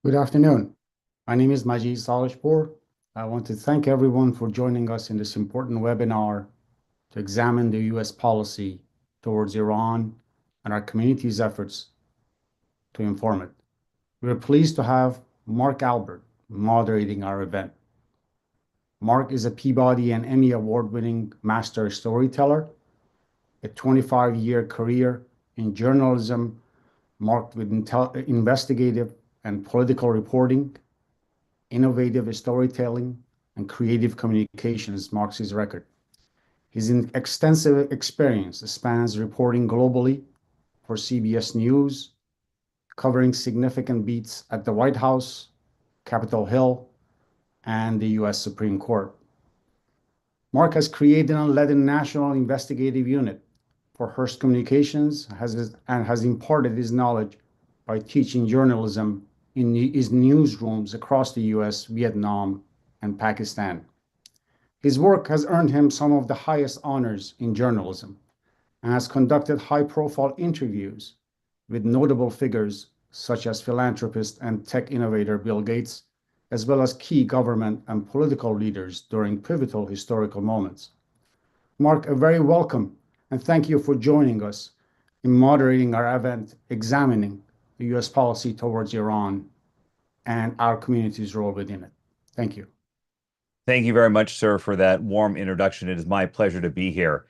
Good afternoon. My name is Majid Salishpour. I want to thank everyone for joining us in this important webinar to examine the U.S. policy towards Iran and our community's efforts to inform it. We are pleased to have Mark Albert moderating our event. Mark is a Peabody and Emmy Award-winning master storyteller, a 25-year career in journalism marked with investigative and political reporting. Innovative storytelling and creative communications marks his record. His extensive experience spans reporting globally for CBS News, covering significant beats at the White House, Capitol Hill, and the U.S. Supreme Court. Mark has created and led a national investigative unit for Hearst Communications and has imparted his knowledge by teaching journalism in his newsrooms across the US, Vietnam, and Pakistan. His work has earned him some of the highest honors in journalism and has conducted high-profile interviews with notable figures such as philanthropist and tech innovator Bill Gates, as well as key government and political leaders during pivotal historical moments. Mark, a very welcome and thank you for joining us in moderating our event examining the U.S. policy towards Iran and our community's role within it. Thank you. Thank you very much, sir, for that warm introduction. It is my pleasure to be here.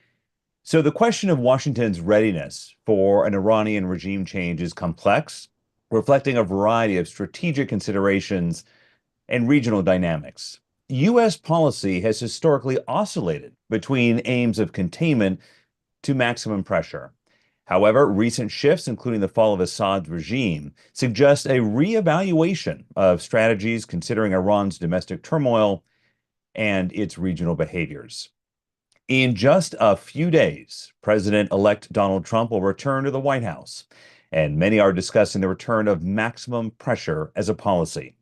So the question of Washington's readiness for an Iranian regime change is complex, reflecting a variety of strategic considerations and regional dynamics. U.S. policy has historically oscillated between aims of containment to maximum pressure. However, recent shifts, including the fall of Assad's regime, suggest a reevaluation of strategies considering Iran's domestic turmoil and its regional behaviors. In just a few days, President-elect Donald Trump will return to the White House, and many are discussing the return of maximum pressure as a policy.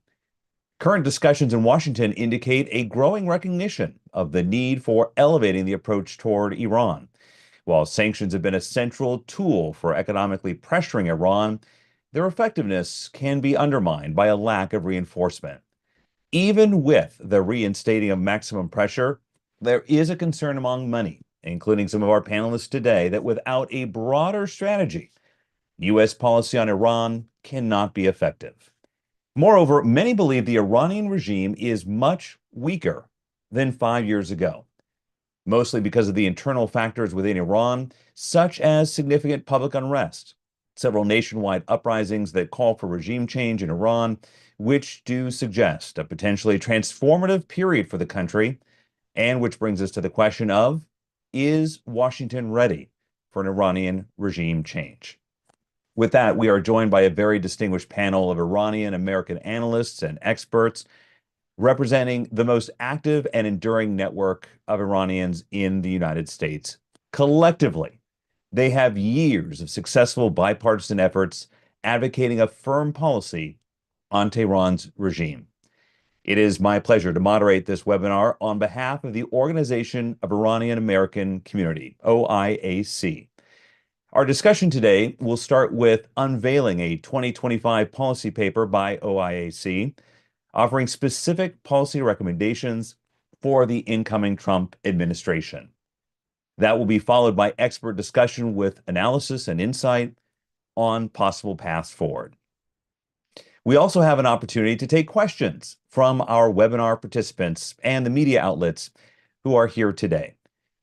Current discussions in Washington indicate a growing recognition of the need for elevating the approach toward Iran. While sanctions have been a central tool for economically pressuring Iran, their effectiveness can be undermined by a lack of reinforcement. Even with the reinstating of maximum pressure, there is a concern among many, including some of our panelists today, that without a broader strategy, U.S. policy on Iran cannot be effective. Moreover, many believe the Iranian regime is much weaker than 5 years ago, mostly because of the internal factors within Iran, such as significant public unrest, several nationwide uprisings that call for regime change in Iran, which do suggest a potentially transformative period for the country, and which brings us to the question of, is Washington ready for an Iranian regime change? With that, we are joined by a very distinguished panel of Iranian American analysts and experts representing the most active and enduring network of Iranians in the United States. Collectively, they have years of successful bipartisan efforts advocating a firm policy on Tehran's regime. It is my pleasure to moderate this webinar on behalf of the Organization of Iranian American Community, OIAc. Our discussion today will start with unveiling a 2025 policy paper by OIAc, offering specific policy recommendations for the incoming Trump administration. That will be followed by expert discussion with analysis and insight on possible paths forward. We also have an opportunity to take questions from our webinar participants and the media outlets who are here today.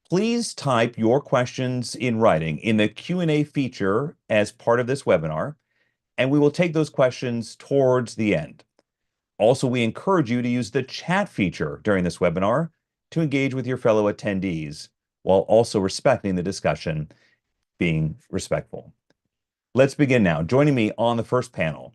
Please type your questions in writing in the Q&A feature as part of this webinar, and we will take those questions towards the end. Also, we encourage you to use the chat feature during this webinar to engage with your fellow attendees while also respecting the discussion, being respectful. Let's begin now. Joining me on the first panel,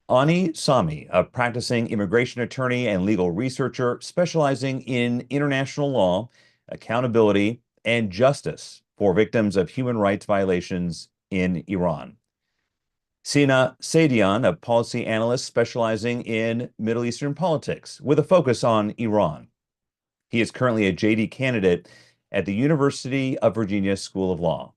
Ani Sami, a practicing immigration attorney and legal researcher specializing in international law, accountability, and justice for victims of human rights violations in Iran. Sina Sadian, a policy analyst specializing in Middle Eastern politics with a focus on Iran. He is currently a JD candidate at the University of Virginia School of Law.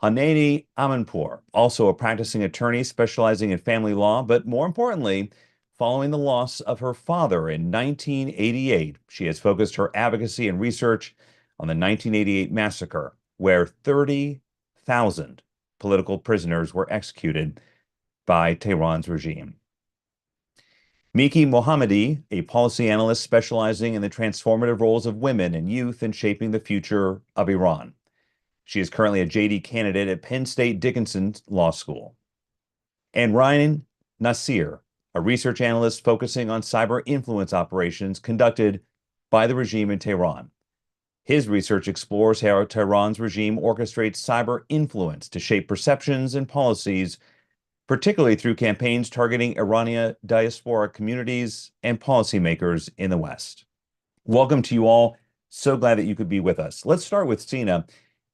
Hanani Amanpour, also a practicing attorney specializing in family law, but more importantly, following the loss of her father in 1988, she has focused her advocacy and research on the 1988 massacre, where 30,000 political prisoners were executed by Tehran's regime. Miki Mohammadi, a policy analyst specializing in the transformative roles of women and youth in shaping the future of Iran. She is currently a JD candidate at Penn State Dickinson Law School. And Ryan Nasir, a research analyst focusing on cyber influence operations conducted by the regime in Tehran. His research explores how Tehran's regime orchestrates cyber influence to shape perceptions and policies, particularly through campaigns targeting Iranian diaspora communities and policymakers in the West. Welcome to you all. So glad that you could be with us. Let's start with Sina.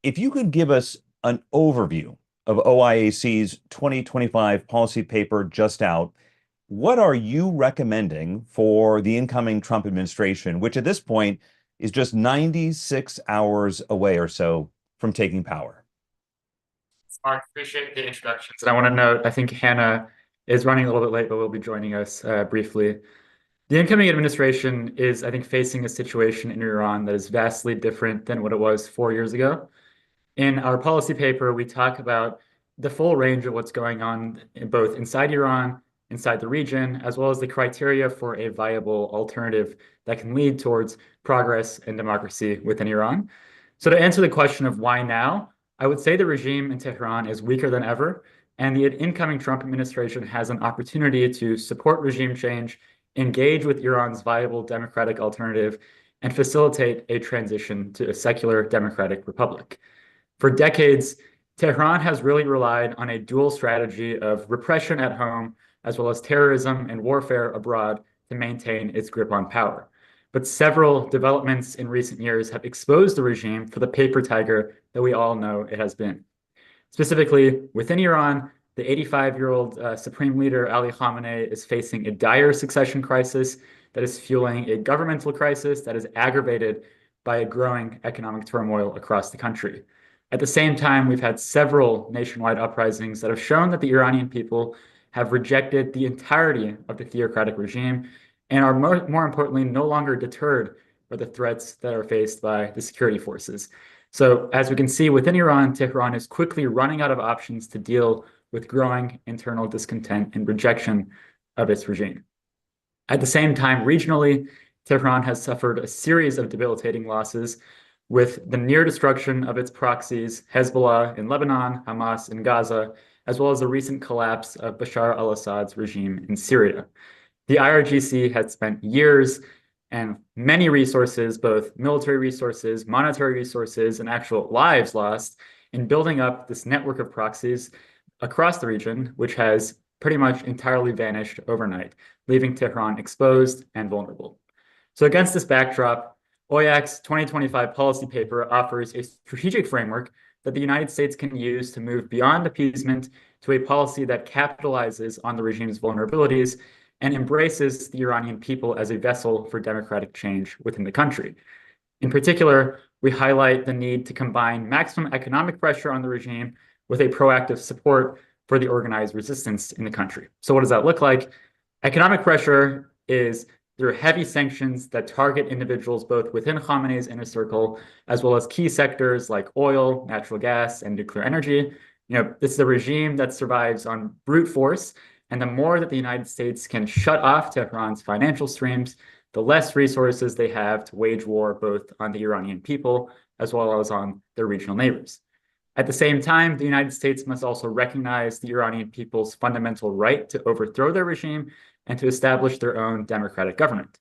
If you could give us an overview of OIAC's 2025 policy paper just out, what are you recommending for the incoming Trump administration, which at this point is just 96 hours away or so from taking power? Mark, appreciate the introductions. And I want to note, I think Hannah is running a little bit late, but will be joining us briefly. The incoming administration is, I think, facing a situation in Iran that is vastly different than what it was 4 years ago. In our policy paper, we talk about the full range of what's going on both inside Iran, inside the region, as well as the criteria for a viable alternative that can lead towards progress and democracy within Iran. So to answer the question of why now, I would say the regime in Tehran is weaker than ever, and the incoming Trump administration has an opportunity to support regime change, engage with Iran's viable democratic alternative, and facilitate a transition to a secular democratic republic. For decades, Tehran has really relied on a dual strategy of repression at home, as well as terrorism and warfare abroad to maintain its grip on power. But several developments in recent years have exposed the regime for the paper tiger that we all know it has been. Specifically, within Iran, the 85-year-old Supreme Leader Ali Khamenei is facing a dire succession crisis that is fueling a governmental crisis that is aggravated by a growing economic turmoil across the country. At the same time, we've had several nationwide uprisings that have shown that the Iranian people have rejected the entirety of the theocratic regime and are more importantly, no longer deterred by the threats that are faced by the security forces. So as we can see within Iran, Tehran is quickly running out of options to deal with growing internal discontent and rejection of its regime. At the same time, regionally, Tehran has suffered a series of debilitating losses with the near destruction of its proxies, Hezbollah in Lebanon, Hamas in Gaza, as well as the recent collapse of Bashar al-Assad's regime in Syria. The IRGC had spent years and many resources, both military resources, monetary resources, and actual lives lost in building up this network of proxies across the region, which has pretty much entirely vanished overnight, leaving Tehran exposed and vulnerable. So against this backdrop, OIAc's 2025 policy paper offers a strategic framework that the United States can use to move beyond appeasement to a policy that capitalizes on the regime's vulnerabilities and embraces the Iranian people as a vessel for democratic change within the country. In particular, we highlight the need to combine maximum economic pressure on the regime with a proactive support for the organized resistance in the country. So what does that look like? Economic pressure is through heavy sanctions that target individuals both within Khamenei's inner circle, as well as key sectors like oil, natural gas, and nuclear energy. This is a regime that survives on brute force, and the more that the United States can shut off Tehran's financial streams, the less resources they have to wage war both on the Iranian people as well as on their regional neighbors. At the same time, the United States must also recognize the Iranian people's fundamental right to overthrow their regime and to establish their own democratic government.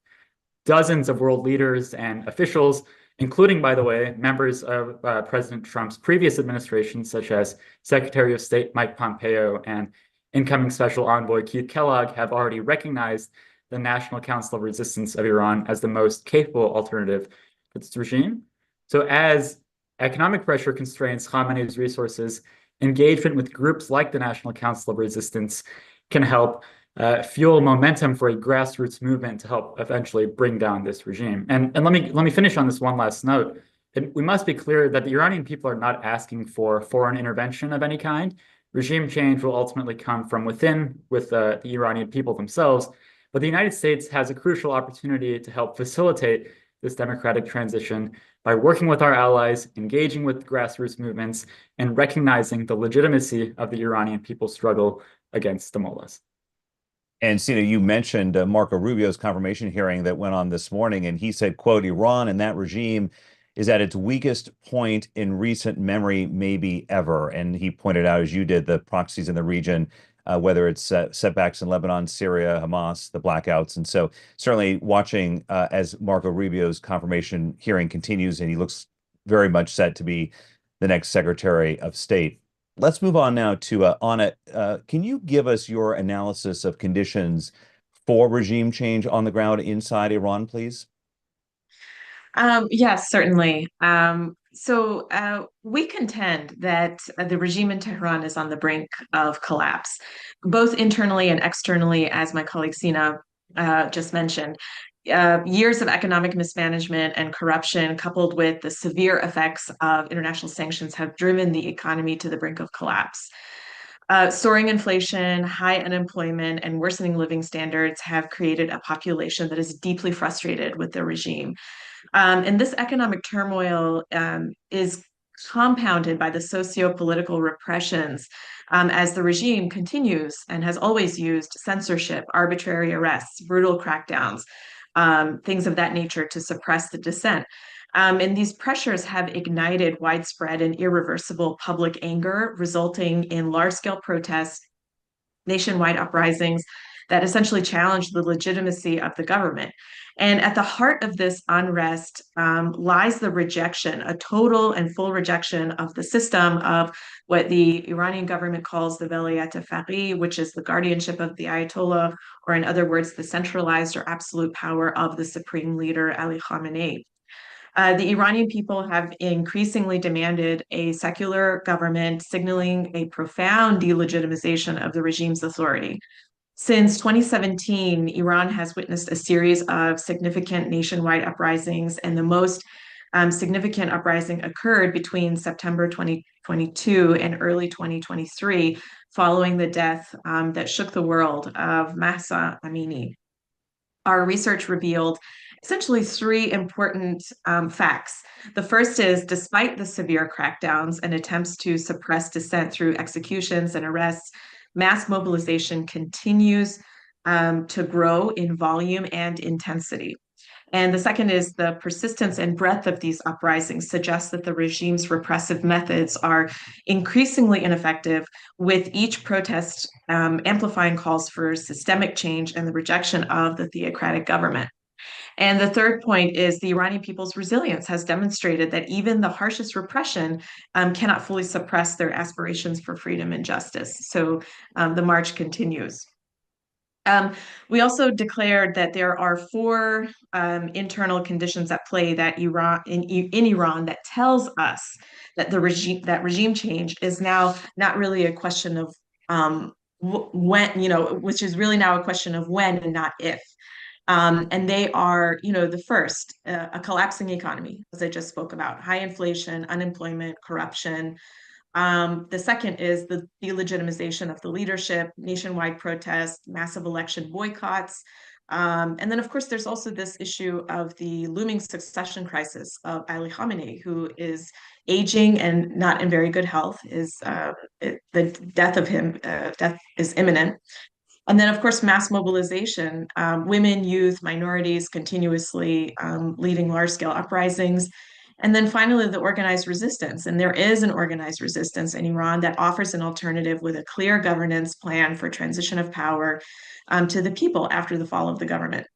Dozens of world leaders and officials, including, by the way, members of President Trump's previous administration, such as Secretary of State Mike Pompeo and incoming Special Envoy Keith Kellogg, have already recognized the National Council of Resistance of Iran as the most capable alternative to this regime. So as economic pressure constrains Khamenei's resources, engagement with groups like the National Council of Resistance can help fuel momentum for a grassroots movement to help eventually bring down this regime. And let me finish on this one last note. we must be clear that the Iranian people are not asking for foreign intervention of any kind. Regime change will ultimately come from within with the Iranian people themselves, but the United States has a crucial opportunity to help facilitate this democratic transition by working with our allies, engaging with grassroots movements, and recognizing the legitimacy of the Iranian people's struggle against the mullahs. And Sina, you mentioned Marco Rubio's confirmation hearing that went on this morning, and he said, quote, Iran and that regime is at its weakest point in recent memory, maybe ever. And he pointed out, as you did, the proxies in the region, whether it's setbacks in Lebanon, Syria, Hamas, the blackouts. And so certainly watching as Marco Rubio's confirmation hearing continues, and he looks very much set to be the next Secretary of State. Let's move on now to Anna. Can you give us your analysis of conditions for regime change on the ground inside Iran, please? Yes, certainly. We contend that the regime in Tehran is on the brink of collapse, both internally and externally, as my colleague Sina just mentioned. Years of economic mismanagement and corruption, coupled with the severe effects of international sanctions, have driven the economy to the brink of collapse. Soaring inflation, high unemployment, and worsening living standards have created a population that is deeply frustrated with the regime. And this economic turmoil is compounded by the socio-political repressions as the regime continues and has always used censorship, arbitrary arrests, brutal crackdowns, things of that nature to suppress the dissent. And these pressures have ignited widespread and irreversible public anger, resulting in large-scale protests, nationwide uprisings that essentially challenge the legitimacy of the government. And at the heart of this unrest lies the rejection, a total and full rejection of the system of what the Iranian government calls the Velayat Faqih, which is the guardianship of the Ayatollah, or in other words, the centralized or absolute power of the supreme leader, Ali Khamenei. The Iranian people have increasingly demanded a secular government, signaling a profound delegitimization of the regime's authority. Since 2017, Iran has witnessed a series of significant nationwide uprisings, and the most significant uprising occurred between September 2022 and early 2023, following the death that shook the world of Mahsa Amini. Our research revealed essentially three important facts. The first is, despite the severe crackdowns and attempts to suppress dissent through executions and arrests, mass mobilization continues to grow in volume and intensity. And the second is the persistence and breadth of these uprisings suggests that the regime's repressive methods are increasingly ineffective, with each protest amplifying calls for systemic change and the rejection of the theocratic government. And the third point is the Iranian people's resilience has demonstrated that even the harshest repression cannot fully suppress their aspirations for freedom and justice. So the march continues. We also declared that there are four internal conditions at play that in Iran that tells us that regime change is now not really a question of when, which is really now a question of when and not if. And they are, the first, a collapsing economy, as I just spoke about, high inflation, unemployment, corruption. The second is the delegitimization of the leadership, nationwide protests, massive election boycotts. And then, of course, there's also this issue of the looming succession crisis of Ali Khamenei, who is aging and not in very good health. The death is imminent. And then, of course, mass mobilization, women, youth, minorities continuously leading large-scale uprisings. And then finally, the organized resistance. And there is an organized resistance in Iran that offers an alternative with a clear governance plan for transition of power to the people after the fall of the government.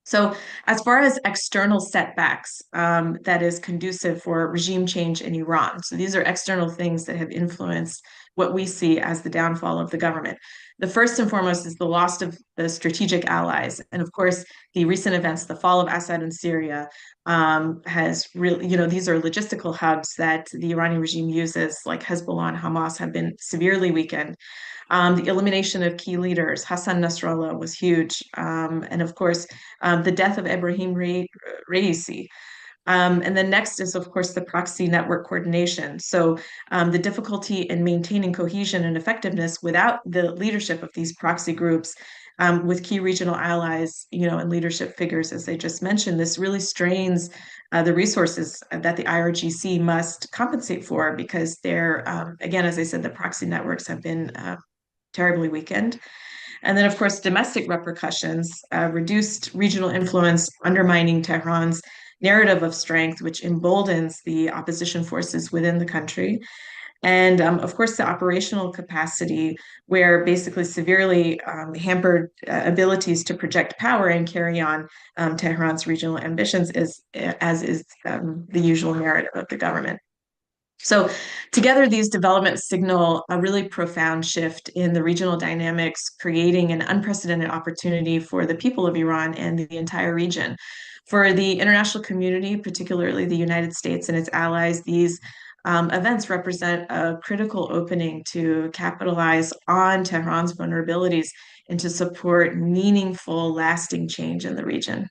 So as far as external setbacks that is conducive for regime change in Iran, so these are external things that have influenced what we see as the downfall of the government. The first and foremost is the loss of the strategic allies. And of course, the recent events, the fall of Assad in Syria, has really, these are logistical hubs that the Iranian regime uses, like Hezbollah and Hamas, have been severely weakened. The elimination of key leaders, Hassan Nasrallah, was huge. And of course, the death of Ebrahim Raisi. And then next is, of course, the proxy network coordination. So the difficulty in maintaining cohesion and effectiveness without the leadership of these proxy groups, with key regional allies, and leadership figures, as I just mentioned, this really strains the resources that the IRGC must compensate for, because they're, again, as I said, the proxy networks have been terribly weakened. And then, of course, domestic repercussions, reduced regional influence, undermining Tehran's narrative of strength, which emboldens the opposition forces within the country. And of course, the operational capacity, where basically severely hampered abilities to project power and carry on Tehran's regional ambitions, as is the usual narrative of the government. So together, these developments signal a really profound shift in the regional dynamics, creating an unprecedented opportunity for the people of Iran and the entire region. For the international community, particularly the United States and its allies, these events represent a critical opening to capitalize on Tehran's vulnerabilities and to support meaningful, lasting change in the region.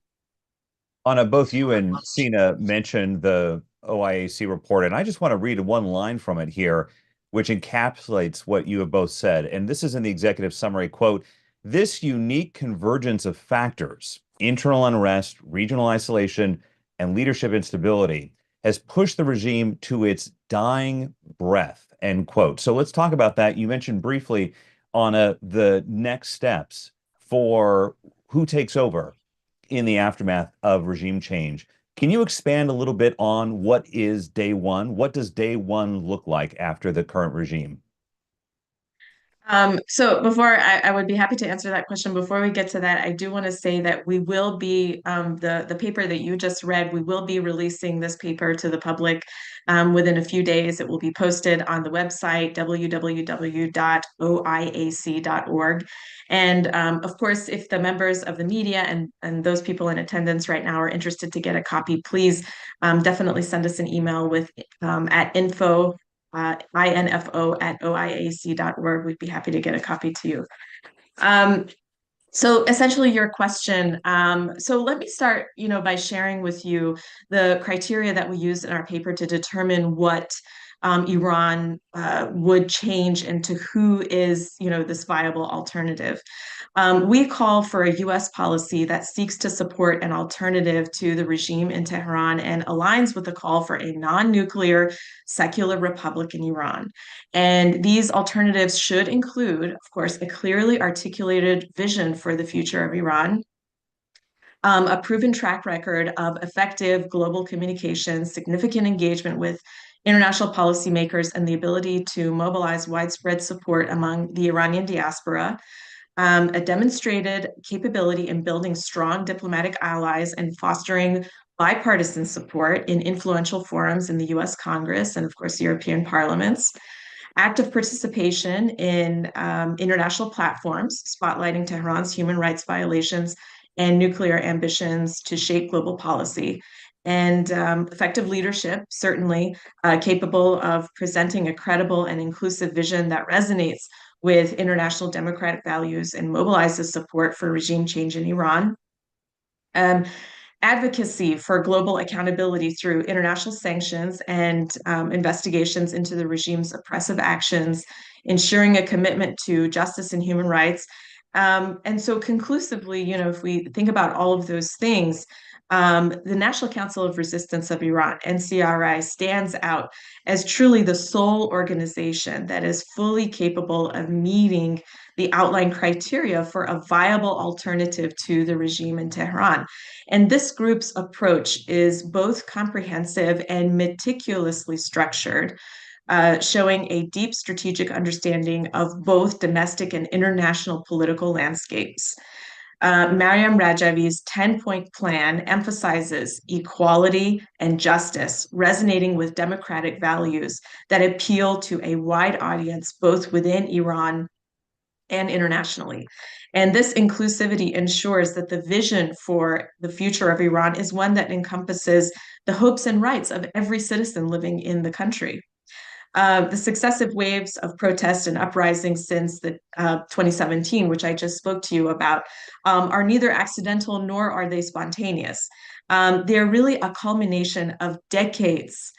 Anna, both you and Sina mentioned the OIAC report, and I just want to read one line from it here, which encapsulates what you have both said. And this is in the executive summary, quote, "This unique convergence of factors, internal unrest, regional isolation, and leadership instability, has pushed the regime to its dying breath," end quote. So let's talk about that. You mentioned briefly, Anna, the next steps for who takes over in the aftermath of regime change. Can you expand a little bit on what is day one? What does day one look like after the current regime? So before I would be happy to answer that question. Before we get to that, I do want to say that we will be the paper that you just read. We will be releasing this paper to the public within a few days. It will be posted on the website www.oiac.org. And of course, if the members of the media and those people in attendance right now are interested to get a copy, please definitely send us an email with at info@oiac.org. We'd be happy to get a copy to you. So essentially your question, so let me start, by sharing with you the criteria that we use in our paper to determine what Iran would change and to who is, this viable alternative. We call for a U.S. policy that seeks to support an alternative to the regime in Tehran and aligns with the call for a non-nuclear secular republic in Iran. And these alternatives should include, of course, a clearly articulated vision for the future of Iran, a proven track record of effective global communication, significant engagement with international policymakers, and the ability to mobilize widespread support among the Iranian diaspora, a demonstrated capability in building strong diplomatic allies and fostering bipartisan support in influential forums in the US Congress and, of course, European parliaments, active participation in international platforms, spotlighting Tehran's human rights violations and nuclear ambitions to shape global policy, and effective leadership, certainly capable of presenting a credible and inclusive vision that resonates with international democratic values and mobilizes support for regime change in Iran. Advocacy for global accountability through international sanctions and investigations into the regime's oppressive actions, ensuring a commitment to justice and human rights. And so conclusively, if we think about all of those things, the National Council of Resistance of Iran, NCRI, stands out as truly the sole organization that is fully capable of meeting the outlined criteria for a viable alternative to the regime in Tehran. And this group's approach is both comprehensive and meticulously structured, showing a deep strategic understanding of both domestic and international political landscapes. Mariam Rajavi's 10-point plan emphasizes equality and justice, resonating with democratic values that appeal to a wide audience, both within Iran and internationally. And this inclusivity ensures that the vision for the future of Iran is one that encompasses the hopes and rights of every citizen living in the country. The successive waves of protests and uprisings since the 2017, which I just spoke to you about, are neither accidental nor are they spontaneous. They're really a culmination of decades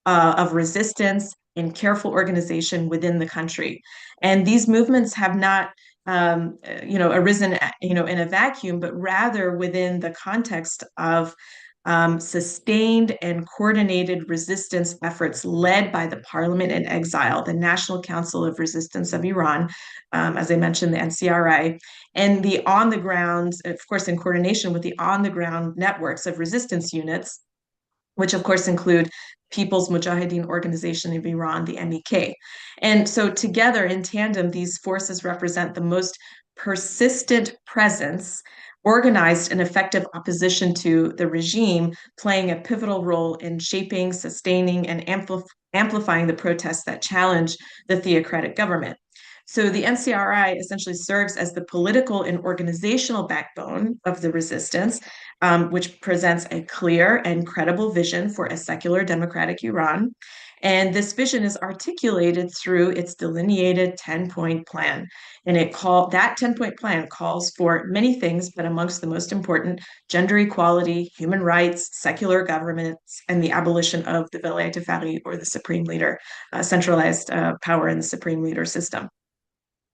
of resistance and careful organization within the country. And these movements have not arisen, in a vacuum, but rather within the context of sustained and coordinated resistance efforts led by the Parliament in Exile, the National Council of Resistance of Iran, as I mentioned, the NCRI, and the on the ground, of course, in coordination with the on the ground networks of resistance units, which of course include People's Mujahideen Organization of Iran, the MEK. And so together in tandem, these forces represent the most persistent presence, organized and effective opposition to the regime, playing a pivotal role in shaping, sustaining, and amplifying the protests that challenge the theocratic government. So the NCRI essentially serves as the political and organizational backbone of the resistance, which presents a clear and credible vision for a secular democratic Iran. And this vision is articulated through its delineated 10-point plan. And that 10-point plan calls for many things, but amongst the most important, gender equality, human rights, secular governments, and the abolition of the Velayat al-Faqih, or the supreme leader, centralized power in the supreme leader system.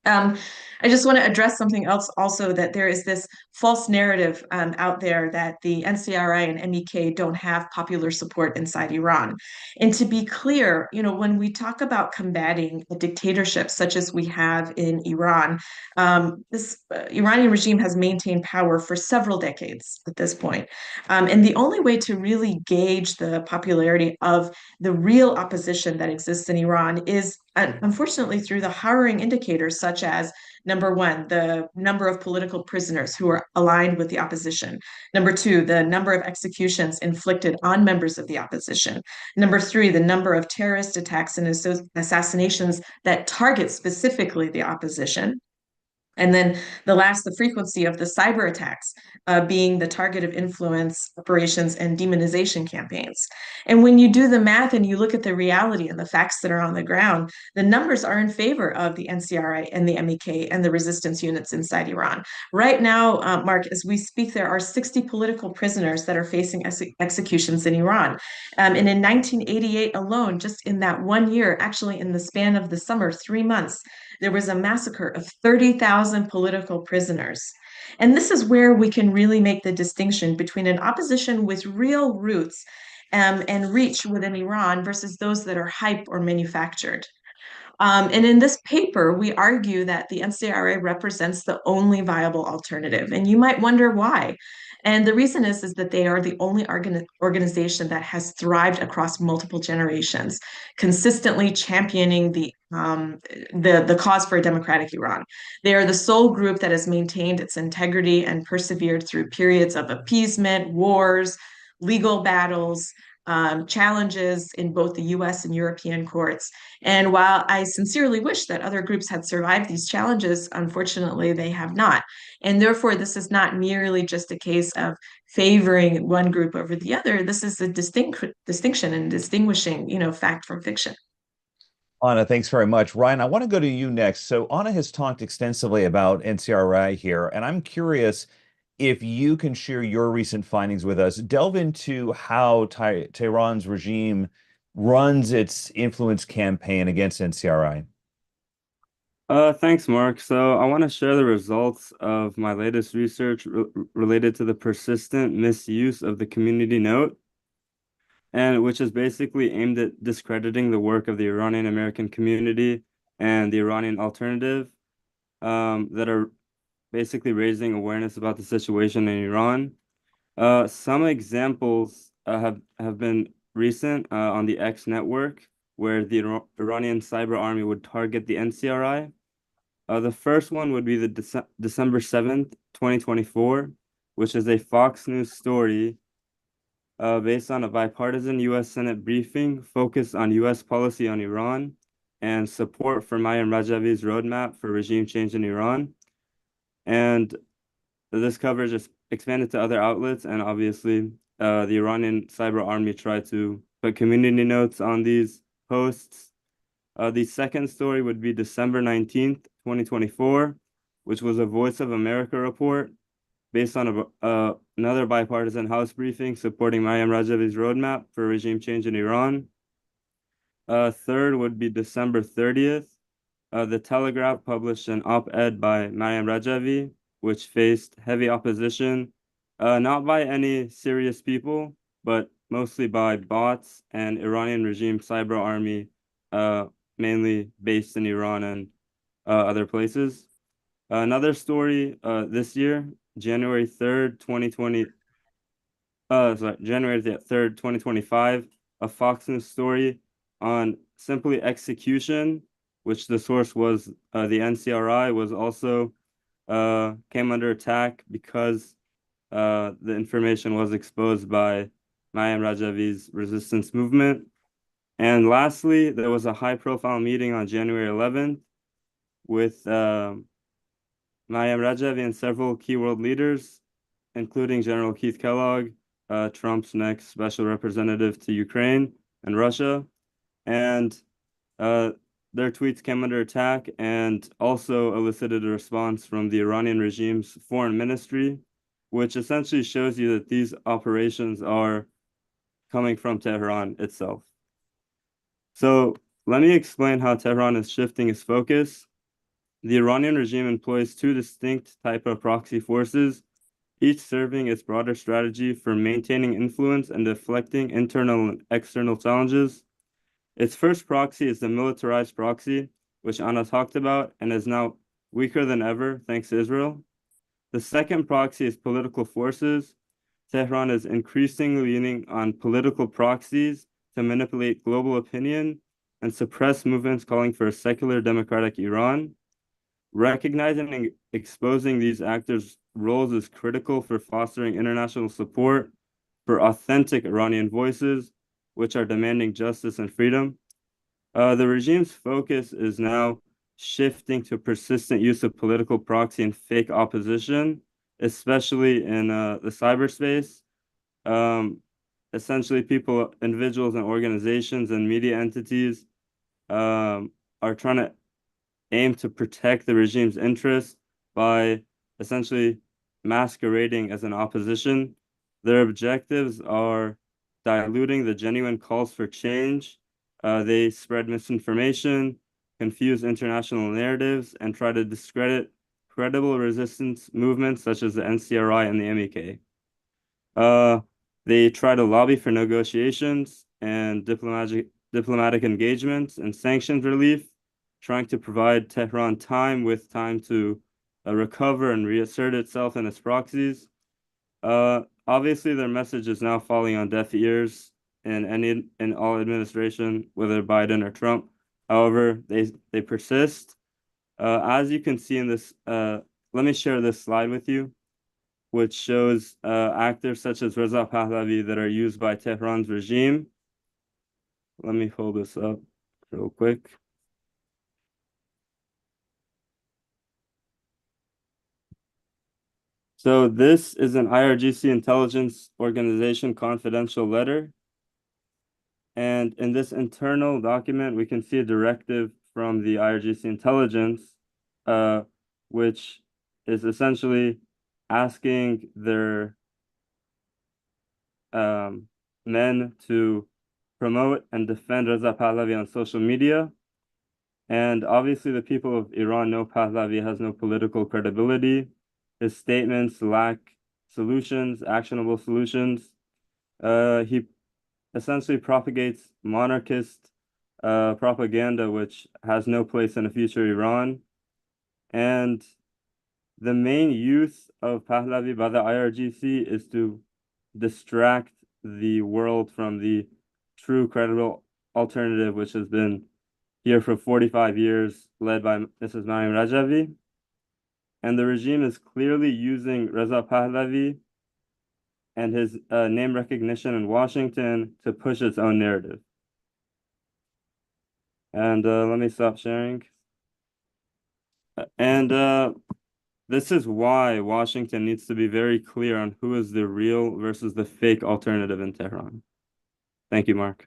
I just want to address something else also, that there is this false narrative out there that the NCRI and MEK don't have popular support inside Iran. And to be clear, when we talk about combating a dictatorship such as we have in Iran, this Iranian regime has maintained power for several decades at this point. And the only way to really gauge the popularity of the real opposition that exists in Iran is, unfortunately, through the harrowing indicators such as, number one, the number of political prisoners who are aligned with the opposition. Number two, the number of executions inflicted on members of the opposition. Number three, the number of terrorist attacks and assassinations that target specifically the opposition. And then the frequency of the cyber attacks being the target of influence operations and demonization campaigns. And when you do the math and you look at the reality and the facts that are on the ground, the numbers are in favor of the NCRI and the MEK and the resistance units inside Iran. Right now, Mark, as we speak, there are 60 political prisoners that are facing executions in Iran. And in 1988 alone, just in that 1 year, actually in the span of the summer, 3 months, there was a massacre of 30,000 political prisoners. And this is where we can really make the distinction between an opposition with real roots and reach within Iran versus those that are hype or manufactured. And in this paper, we argue that the NCRA represents the only viable alternative. And you might wonder why. And the reason is that they are the only organization that has thrived across multiple generations, consistently championing the cause for a democratic Iran. They are the sole group that has maintained its integrity and persevered through periods of appeasement, wars, legal battles, challenges in both the U.S. and European courts. And while I sincerely wish that other groups had survived these challenges, unfortunately, they have not. And therefore, this is not merely just a case of favoring one group over the other. This is a distinction and distinguishing, fact from fiction. Anna, thanks very much. Ryan, I want to go to you next. So Anna has talked extensively about NCRI here, and I'm curious if you can share your recent findings with us. Delve into how Tehran's regime runs its influence campaign against NCRI. Thanks, Mark. So I want to share the results of my latest research related to the persistent misuse of the community note, and which is basically aimed at discrediting the work of the Iranian American community and the Iranian alternative, that are basically raising awareness about the situation in Iran. Some examples have been recent on the X network, where the Iranian cyber army would target the NCRI. The first one would be the December 7th, 2024, which is a Fox News story based on a bipartisan U.S. Senate briefing focused on U.S. policy on Iran and support for Maryam Rajavi's roadmap for regime change in Iran. And this coverage is expanded to other outlets, and obviously the Iranian cyber army tried to put community notes on these posts. The second story would be December 19th, 2024, which was a Voice of America report based on another bipartisan House briefing supporting Maryam Rajavi's roadmap for regime change in Iran. Third would be December 30th. The Telegraph published an op-ed by Maryam Rajavi, which faced heavy opposition, not by any serious people, but mostly by bots and Iranian regime cyber army, mainly based in Iran and other places. Another story this year, January 3rd, 2025, a Fox News story on simply execution, which the source was the NCRI, was also came under attack because the information was exposed by Maryam Rajavi's resistance movement. And lastly, there was a high-profile meeting on January 11th with Maryam Rajavi and several key world leaders, including General Keith Kellogg, Trump's next special representative to Ukraine and Russia. And their tweets came under attack and also elicited a response from the Iranian regime's foreign ministry, which essentially shows you that these operations are coming from Tehran itself. So let me explain how Tehran is shifting its focus. The Iranian regime employs two distinct types of proxy forces, each serving its broader strategy for maintaining influence and deflecting internal and external challenges. Its first proxy is the militarized proxy, which Anna talked about and is now weaker than ever thanks to Israel. The second proxy is political forces. Tehran is increasingly leaning on political proxies to manipulate global opinion and suppress movements calling for a secular democratic Iran. Recognizing and exposing these actors' roles is critical for fostering international support for authentic Iranian voices, which are demanding justice and freedom. The regime's focus is now shifting to persistent use of political proxy and fake opposition, especially in the cyberspace. Essentially, people, individuals, and organizations and media entities are trying to aim to protect the regime's interests by essentially masquerading as an opposition. Their objectives are diluting the genuine calls for change. They spread misinformation, confuse international narratives, and try to discredit credible resistance movements such as the NCRI and the MEK. They try to lobby for negotiations and diplomatic engagements and sanctions relief, trying to provide Tehran time to recover and reassert itself and its proxies. Obviously, their message is now falling on deaf ears in all administration, whether Biden or Trump. However, they persist. As you can see in this, let me share this slide with you, which shows actors such as Reza Pahlavi that are used by Tehran's regime. Let me hold this up real quick. So this is an IRGC intelligence organization confidential letter. And in this internal document, we can see a directive from the IRGC intelligence, which is essentially asking their men to promote and defend Reza Pahlavi on social media. And obviously, the people of Iran know Pahlavi has no political credibility. His statements lack solutions, actionable solutions. He essentially propagates monarchist propaganda, which has no place in a future Iran. And the main use of Pahlavi by the IRGC is to distract the world from the true credible alternative, which has been here for 45 years, led by Mrs. Maryam Rajavi. And the regime is clearly using Reza Pahlavi and his name recognition in Washington to push its own narrative. And let me stop sharing. And this is why Washington needs to be very clear on who is the real versus the fake alternative in Tehran. Thank you, Mark.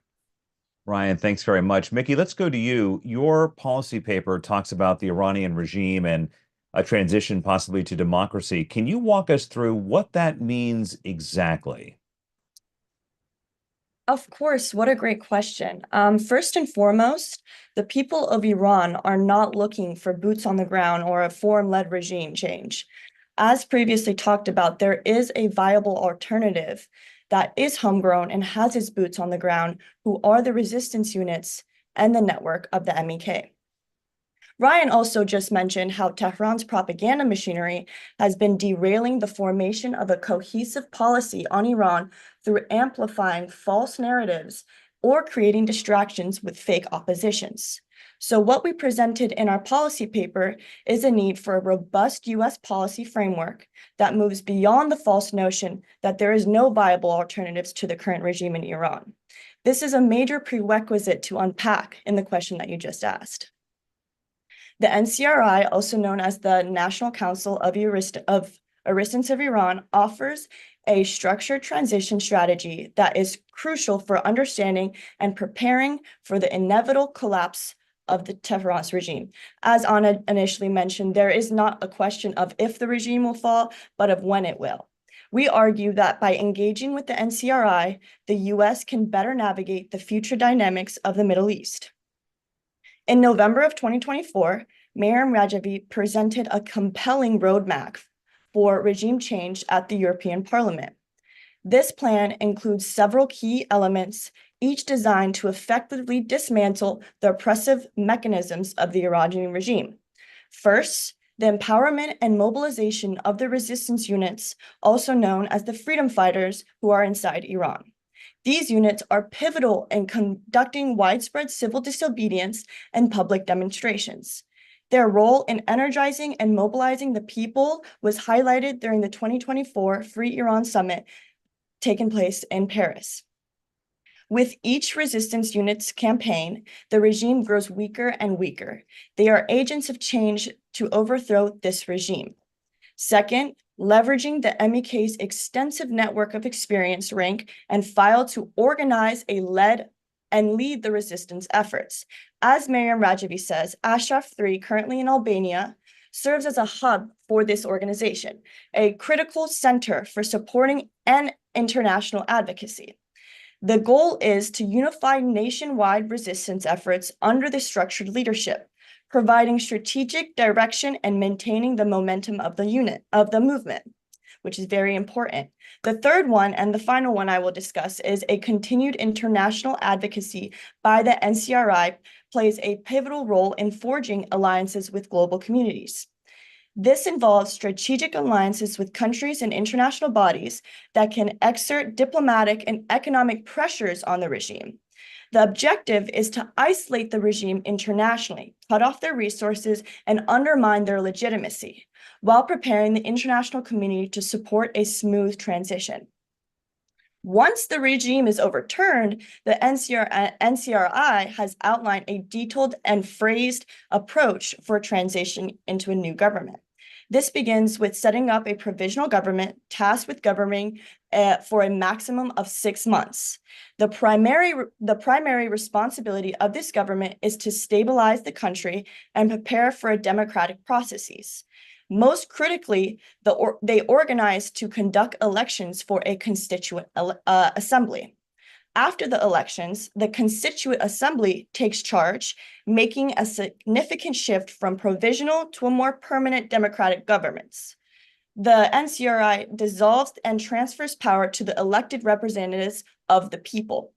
Ryan, thanks very much. Mickey, let's go to you. Your policy paper talks about the Iranian regime and a transition possibly to democracy. Can you walk us through what that means exactly? Of course, what a great question. First and foremost, the people of Iran are not looking for boots on the ground or a foreign-led regime change. As previously talked about, there is a viable alternative that is homegrown and has its boots on the ground, who are the resistance units and the network of the MEK. Ryan also just mentioned how Tehran's propaganda machinery has been derailing the formation of a cohesive policy on Iran through amplifying false narratives or creating distractions with fake oppositions. So what we presented in our policy paper is a need for a robust U.S. policy framework that moves beyond the false notion that there is no viable alternatives to the current regime in Iran. This is a major prerequisite to unpack in the question that you just asked. The NCRI, also known as the National Council of Jurists of Iran, offers a structured transition strategy that is crucial for understanding and preparing for the inevitable collapse of the Tehran's regime. As Anna initially mentioned, there is not a question of if the regime will fall, but of when it will. We argue that by engaging with the NCRI, the U.S. can better navigate the future dynamics of the Middle East. In November of 2024, Maryam Rajavi presented a compelling roadmap for regime change at the European Parliament. This plan includes several key elements, each designed to effectively dismantle the oppressive mechanisms of the Iranian regime. First, the empowerment and mobilization of the resistance units, also known as the freedom fighters who are inside Iran. These units are pivotal in conducting widespread civil disobedience and public demonstrations. Their role in energizing and mobilizing the people was highlighted during the 2024 Free Iran Summit taking place in Paris. With each resistance unit's campaign, the regime grows weaker and weaker. They are agents of change to overthrow this regime. Second, leveraging the MEK's extensive network of experience, rank, and file to organize and lead the resistance efforts. As Maryam Rajavi says, Ashraf 3, currently in Albania, serves as a hub for this organization, a critical center for supporting and international advocacy. The goal is to unify nationwide resistance efforts under the structured leadership, providing strategic direction and maintaining the momentum of the movement, which is very important. The third one and the final one I will discuss is a continued international advocacy by the NCRI plays a pivotal role in forging alliances with global communities. This involves strategic alliances with countries and international bodies that can exert diplomatic and economic pressures on the regime. The objective is to isolate the regime internationally, cut off their resources, and undermine their legitimacy, while preparing the international community to support a smooth transition. Once the regime is overturned, the NCRI has outlined a detailed and phrased approach for transition into a new government. This begins with setting up a provisional government tasked with governing for a maximum of 6 months. The primary responsibility of this government is to stabilize the country and prepare for democratic processes. Most critically, they organize to conduct elections for a constituent assembly. After the elections, the Constituent Assembly takes charge, making a significant shift from provisional to a more permanent democratic governments. The NCRI dissolves and transfers power to the elected representatives of the people.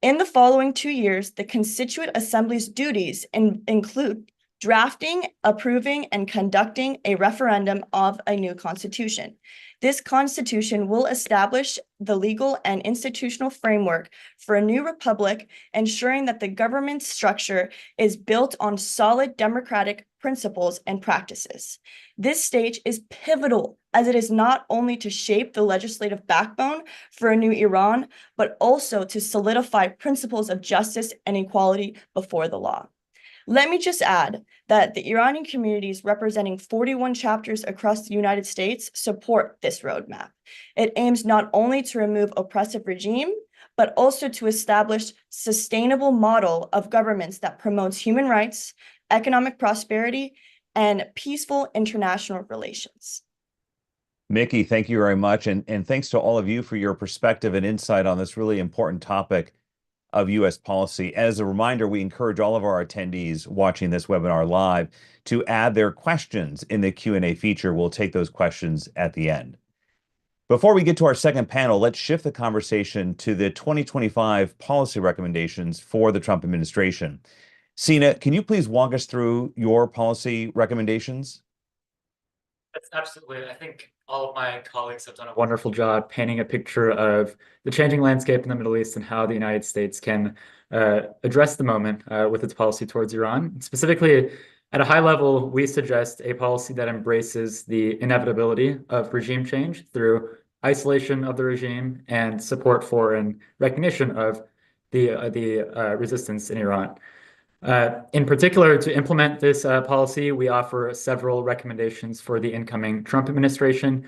In the following 2 years, the Constituent Assembly's duties include drafting, approving, and conducting a referendum of a new constitution. This constitution will establish the legal and institutional framework for a new republic, ensuring that the government structure is built on solid democratic principles and practices. This stage is pivotal, as it is not only to shape the legislative backbone for a new Iran, but also to solidify principles of justice and equality before the law. Let me just add that the Iranian communities representing 41 chapters across the United States support this roadmap. It aims not only to remove oppressive regime, but also to establish sustainable model of governments that promotes human rights, economic prosperity, and peaceful international relations. Mickey, thank you very much. And thanks to all of you for your perspective and insight on this really important topic of U.S. policy. As a reminder, we encourage all of our attendees watching this webinar live to add their questions in the Q&A feature. We'll take those questions at the end. Before we get to our second panel, let's shift the conversation to the 2025 policy recommendations for the Trump administration. Sina, can you please walk us through your policy recommendations? That's absolutely. I think all of my colleagues have done a wonderful job painting a picture of the changing landscape in the Middle East and how the United States can address the moment with its policy towards Iran. Specifically, at a high level, we suggest a policy that embraces the inevitability of regime change through isolation of the regime and support for and recognition of the resistance in Iran. In particular, to implement this policy, we offer several recommendations for the incoming Trump administration.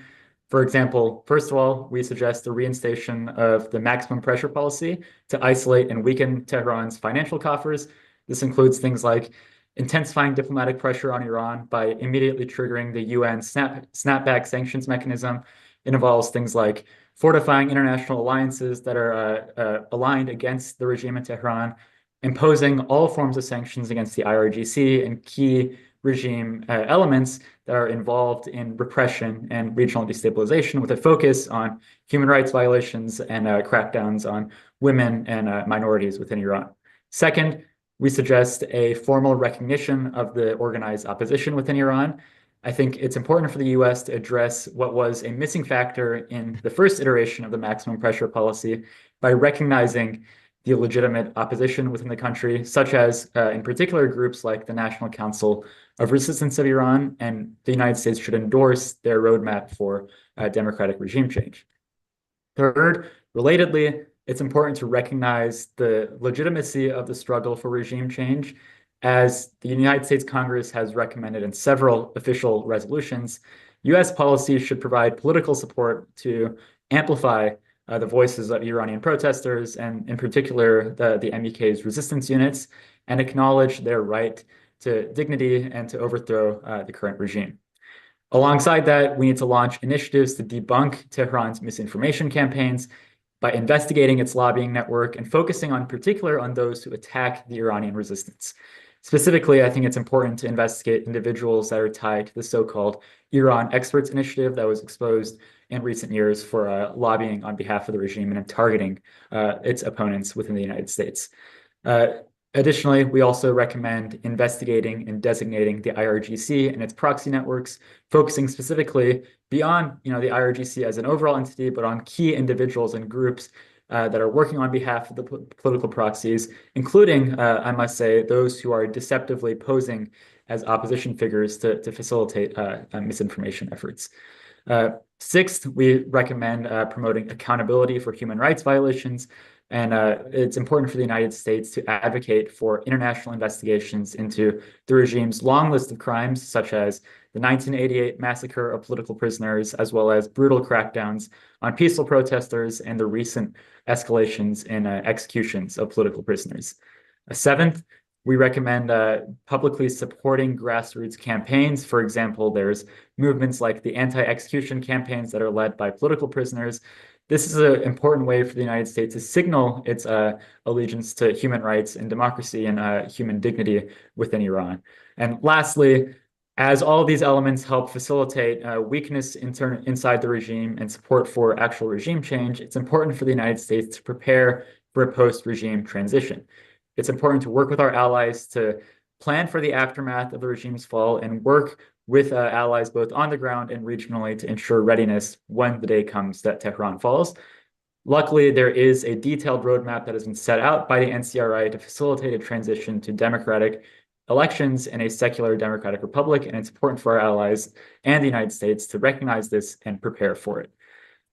For example, first of all, we suggest the reinstation of the maximum pressure policy to isolate and weaken Tehran's financial coffers. This includes things like intensifying diplomatic pressure on Iran by immediately triggering the UN snapback sanctions mechanism. It involves things like fortifying international alliances that are aligned against the regime in Tehran, imposing all forms of sanctions against the IRGC and key regime elements that are involved in repression and regional destabilization, with a focus on human rights violations and crackdowns on women and minorities within Iran. Second, we suggest a formal recognition of the organized opposition within Iran. I think it's important for the U.S. to address what was a missing factor in the first iteration of the maximum pressure policy by recognizing the legitimate opposition within the country, such as, in particular, groups like the National Council of Resistance of Iran, and the United States should endorse their roadmap for democratic regime change. Third, relatedly, it's important to recognize the legitimacy of the struggle for regime change. As the United States Congress has recommended in several official resolutions, U.S. policy should provide political support to amplify the voices of Iranian protesters, and in particular, the MEK's resistance units, and acknowledge their right to dignity and to overthrow the current regime. Alongside that, we need to launch initiatives to debunk Tehran's misinformation campaigns by investigating its lobbying network and focusing in particular on those who attack the Iranian resistance. Specifically, I think it's important to investigate individuals that are tied to the so-called Iran Experts Initiative that was exposed in recent years for lobbying on behalf of the regime and targeting its opponents within the United States. Additionally, we also recommend investigating and designating the IRGC and its proxy networks, focusing specifically beyond the IRGC as an overall entity, but on key individuals and groups that are working on behalf of the political proxies, including, I must say, those who are deceptively posing as opposition figures to facilitate misinformation efforts. Sixth, we recommend promoting accountability for human rights violations. And it's important for the United States to advocate for international investigations into the regime's long list of crimes, such as the 1988 massacre of political prisoners, as well as brutal crackdowns on peaceful protesters and the recent escalations in executions of political prisoners. Seventh, we recommend publicly supporting grassroots campaigns. For example, there's movements like the anti-execution campaigns that are led by political prisoners. This is an important way for the United States to signal its allegiance to human rights and democracy and human dignity within Iran. And lastly, as all of these elements help facilitate weakness inside the regime and support for actual regime change, it's important for the United States to prepare for a post-regime transition. It's important to work with our allies to plan for the aftermath of the regime's fall and work with allies both on the ground and regionally to ensure readiness when the day comes that Tehran falls. Luckily, there is a detailed roadmap that has been set out by the NCRI to facilitate a transition to democratic elections in a secular democratic republic, and it's important for our allies and the United States to recognize this and prepare for it.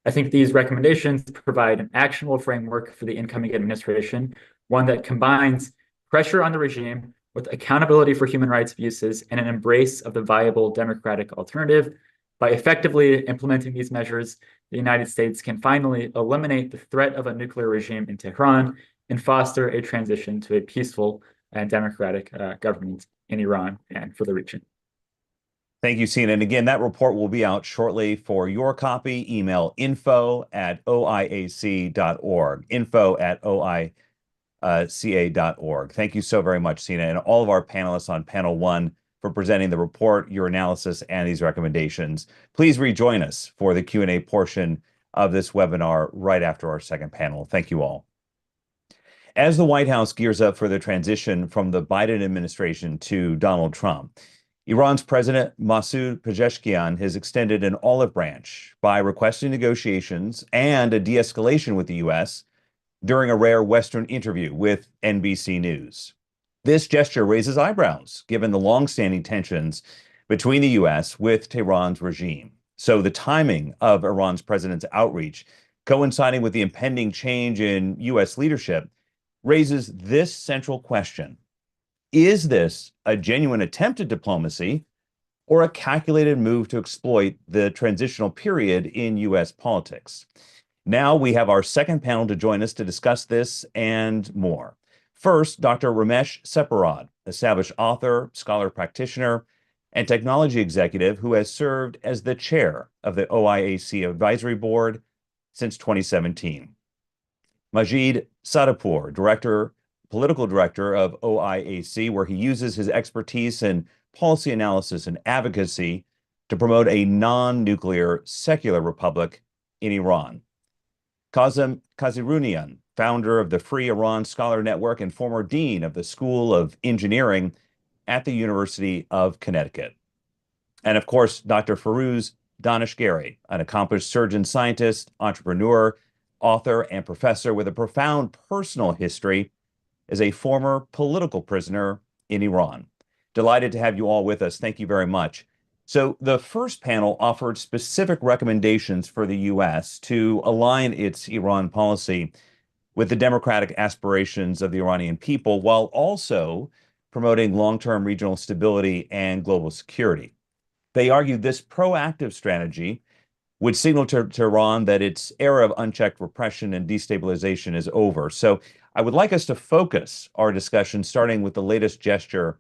I think these recommendations provide an actionable framework for the incoming administration, one that combines pressure on the regime with accountability for human rights abuses and an embrace of the viable democratic alternative. By effectively implementing these measures, the United States can finally eliminate the threat of a nuclear regime in Tehran and foster a transition to a peaceful and democratic government in Iran and for the region. Thank you, Sina. And again, that report will be out shortly. For your copy, email info@oiac.org, info@oica.org. Thank you so very much, Sina, and all of our panelists on panel one for presenting the report, your analysis, and these recommendations. Please rejoin us for the Q&A portion of this webinar right after our second panel. Thank you all. As the White House gears up for the transition from the Biden administration to Donald Trump, Iran's President Masoud Pezeshkian has extended an olive branch by requesting negotiations and a de-escalation with the U.S. during a rare Western interview with NBC News. This gesture raises eyebrows, given the long-standing tensions between the U.S. with Tehran's regime. So the timing of Iran's president's outreach, coinciding with the impending change in U.S. leadership, raises this central question. Is this a genuine attempt at diplomacy or a calculated move to exploit the transitional period in U.S. politics? Now we have our second panel to join us to discuss this and more. First, Dr. Ramesh Separad, established author, scholar practitioner, and technology executive who has served as the chair of the OIAc Advisory Board since 2017. Majid Sadapur, political director of OIAc, where he uses his expertise in policy analysis and advocacy to promote a non-nuclear secular republic in Iran. Kazem Kazirunian, founder of the Free Iran Scholar Network and former dean of the School of Engineering at the University of Connecticut. And of course, Dr. Firuz Danishgeri, an accomplished surgeon scientist, entrepreneur, author, and professor with a profound personal history as a former political prisoner in Iran. Delighted to have you all with us. Thank you very much. So the first panel offered specific recommendations for the U.S. to align its Iran policy with the democratic aspirations of the Iranian people, while also promoting long-term regional stability and global security. They argued this proactive strategy would signal to Iran that its era of unchecked repression and destabilization is over. So I would like us to focus our discussion starting with the latest gesture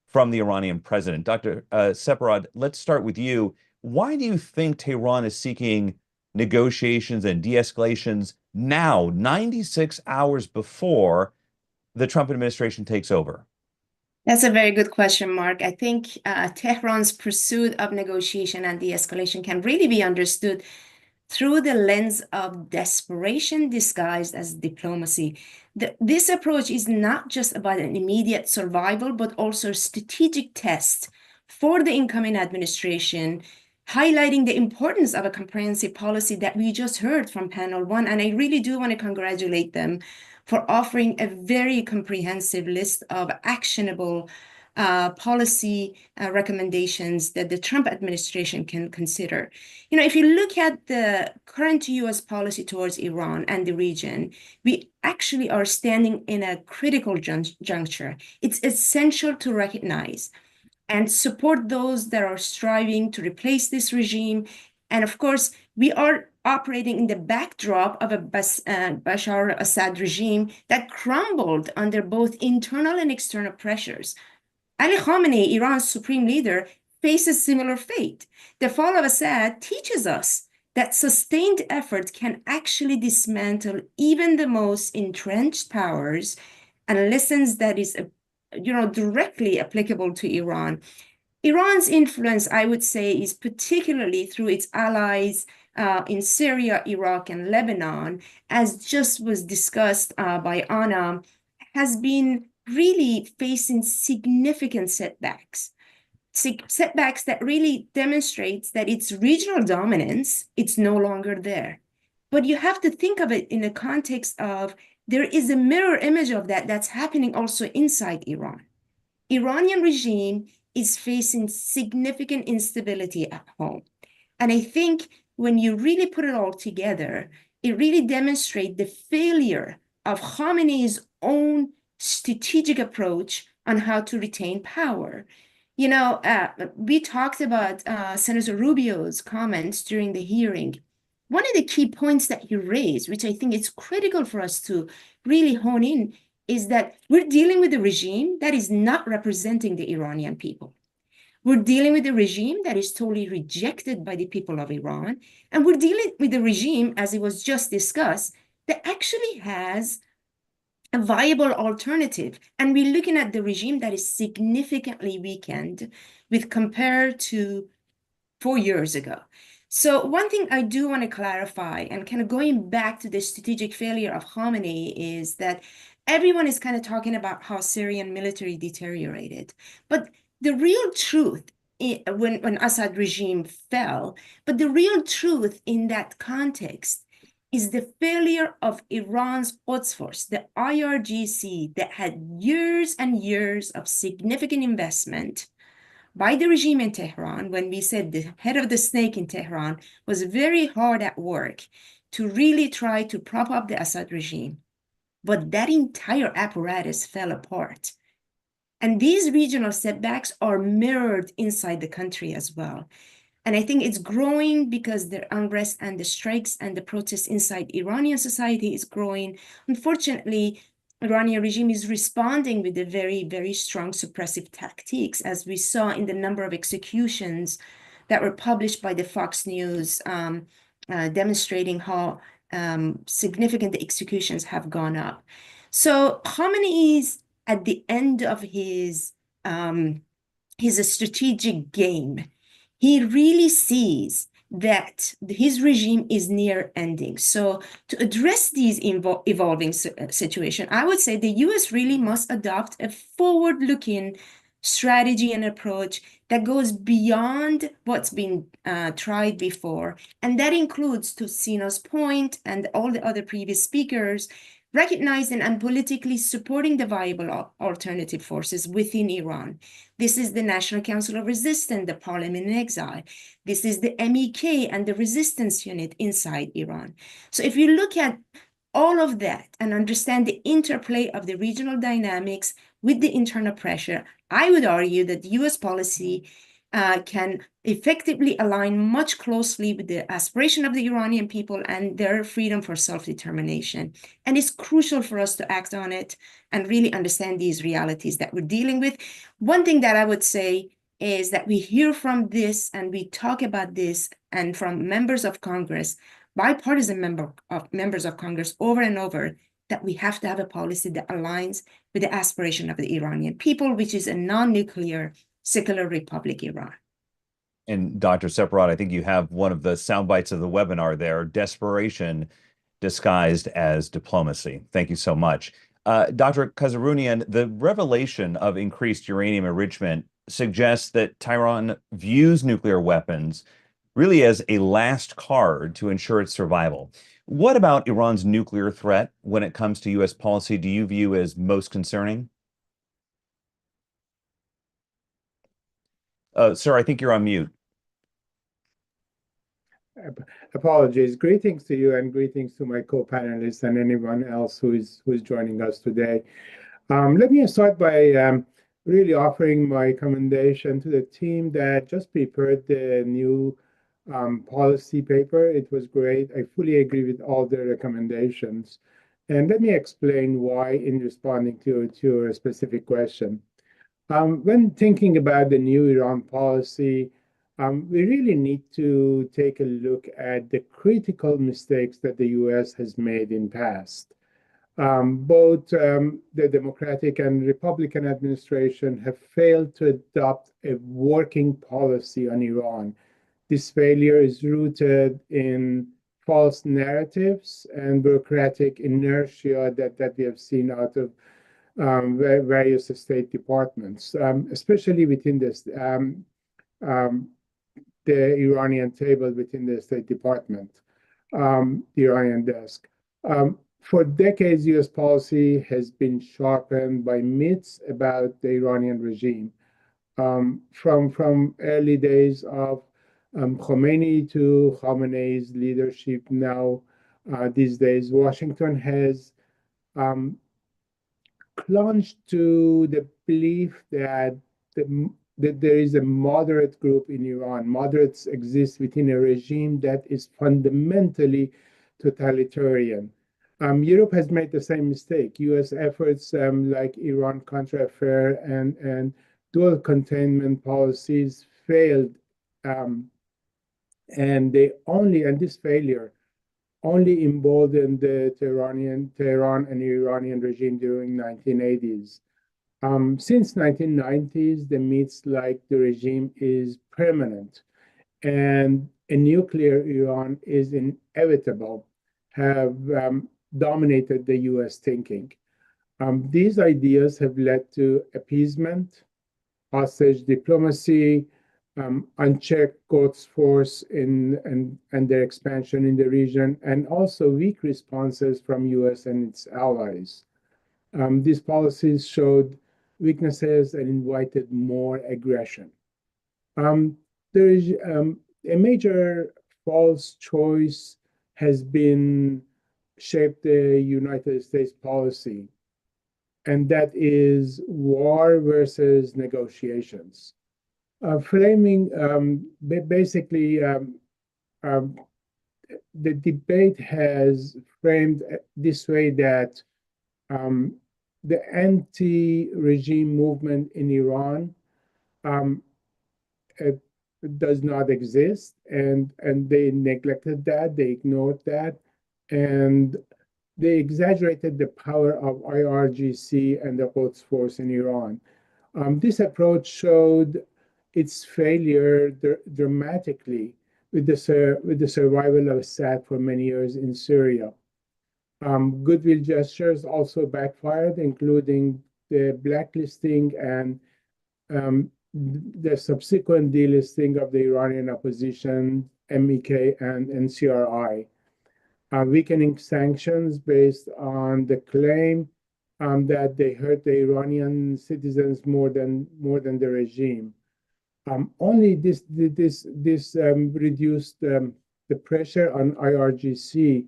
from the Iranian president. Dr. Separad, let's start with you. Why do you think Tehran is seeking negotiations and de-escalations now, 96 hours before the Trump administration takes over? That's a very good question, Mark. I think Tehran's pursuit of negotiation and de-escalation can really be understood through the lens of desperation disguised as diplomacy. This approach is not just about an immediate survival, but also a strategic test for the incoming administration, highlighting the importance of a comprehensive policy that we just heard from panel one. And I really do want to congratulate them for offering a very comprehensive list of actionable policy recommendations that the Trump administration can consider. You know, if you look at the current U.S. policy towards Iran and the region, we actually are standing in a critical juncture. It's essential to recognize and support those that are striving to replace this regime. And of course, we are operating in the backdrop of a Bashar al-Assad regime that crumbled under both internal and external pressures. Ali Khamenei, Iran's supreme leader, faces similar fate. The fall of Assad teaches us that sustained effort can actually dismantle even the most entrenched powers, and lessons that is, directly applicable to Iran. Iran's influence, I would say, is particularly through its allies in Syria, Iraq, and Lebanon, as just was discussed by Anna, has been really facing significant setbacks that really demonstrates that its regional dominance, it's no longer there. But you have to think of it in the context of there is a mirror image of that's happening also inside Iran. Iranian regime is facing significant instability at home. And I think when you really put it all together, it really demonstrates the failure of Khamenei's own strategic approach on how to retain power. You know, we talked about Senator Rubio's comments during the hearing. One of the key points that he raised, which I think is critical for us to really hone in, is that we're dealing with a regime that is not representing the Iranian people. We're dealing with a regime that is totally rejected by the people of Iran. And we're dealing with a regime, as it was just discussed, that actually has a viable alternative. And we're looking at the regime that is significantly weakened with compared to 4 years ago. So one thing I do want to clarify, and kind of going back to the strategic failure of Khamenei, is that everyone is kind of talking about how Syrian military deteriorated. But the real truth, when Assad regime fell, but the real truth in that context is the failure of Iran's Quds Force, the IRGC, that had years and years of significant investment by the regime in Tehran, when we said the head of the snake in Tehran was very hard at work to really try to prop up the Assad regime. But that entire apparatus fell apart. And these regional setbacks are mirrored inside the country as well. And I think it's growing because the unrest and the strikes and the protests inside Iranian society is growing. Unfortunately, Iranian regime is responding with a very, very strong suppressive tactics, as we saw in the number of executions that were published by the Fox News, demonstrating how significant the executions have gone up. So Khamenei is at the end of his strategic game. He really sees that his regime is near ending. So to address these evolving situation, I would say the US really must adopt a forward-looking strategy and approach that goes beyond what's been tried before. And that includes, to Sina's point and all the other previous speakers, recognizing and politically supporting the viable alternative forces within Iran. This is the National Council of Resistance, the Parliament in Exile. This is the MEK and the resistance unit inside Iran. So if you look at all of that and understand the interplay of the regional dynamics with the internal pressure, I would argue that U.S. policy can effectively align much closely with the aspiration of the Iranian people and their freedom for self-determination. And it's crucial for us to act on it and really understand these realities that we're dealing with. One thing that I would say is that we hear from this and we talk about this and from members of Congress, bipartisan members of Congress over and over, that we have to have a policy that aligns with the aspiration of the Iranian people, which is a non-nuclear secular republic Iran. And Dr. Separat, I think you have one of the sound bites of the webinar there, desperation disguised as diplomacy. Thank you so much. Dr. Kazarunian, the revelation of increased uranium enrichment suggests that Tehran views nuclear weapons really as a last card to ensure its survival. What about Iran's nuclear threat when it comes to U.S. policy do you view as most concerning? Sir, I think you're on mute. Apologies. Greetings to you and greetings to my co-panelists and anyone else who is joining us today. Let me start by really offering my commendation to the team that just prepared the new policy paper. It was great. I fully agree with all the recommendations. And let me explain why in responding to your specific question. When thinking about the new Iran policy, we really need to take a look at the critical mistakes that the U.S. has made in past. Both the Democratic and Republican administration have failed to adopt a working policy on Iran. This failure is rooted in false narratives and bureaucratic inertia that we have seen out of various state departments, especially within this the Iranian table within the State Department, the Iranian desk. For decades, U.S. policy has been sharpened by myths about the Iranian regime. From early days of Khomeini to Khamenei's leadership now, these days, Washington has clung to the belief that there is a moderate group in Iran. Moderates exist within a regime that is fundamentally totalitarian. Europe has made the same mistake. U.S. efforts like Iran-Contra affair and dual containment policies failed, and this failure only emboldened the Tehran and Iranian regime during 1980s. Since 1990s, the myths like the regime is permanent and a nuclear Iran is inevitable have dominated the U.S. thinking. These ideas have led to appeasement, hostage diplomacy, unchecked Quds force and their expansion in the region, and also weak responses from U.S. and its allies. These policies showed weaknesses and invited more aggression. There is a major false choice has been shaped the United States policy, and that is war versus negotiations. Framing basically the debate has framed this way that the anti-regime movement in Iran does not exist, and they neglected that, they ignored that, and they exaggerated the power of IRGC and the Quds force in Iran. This approach showed its failure dramatically with the survival of Assad for many years in Syria. Goodwill gestures also backfired, including the blacklisting and the subsequent delisting of the Iranian opposition, MEK and NCRI, weakening sanctions based on the claim that they hurt the Iranian citizens more than the regime. Only this reduced the pressure on IRGC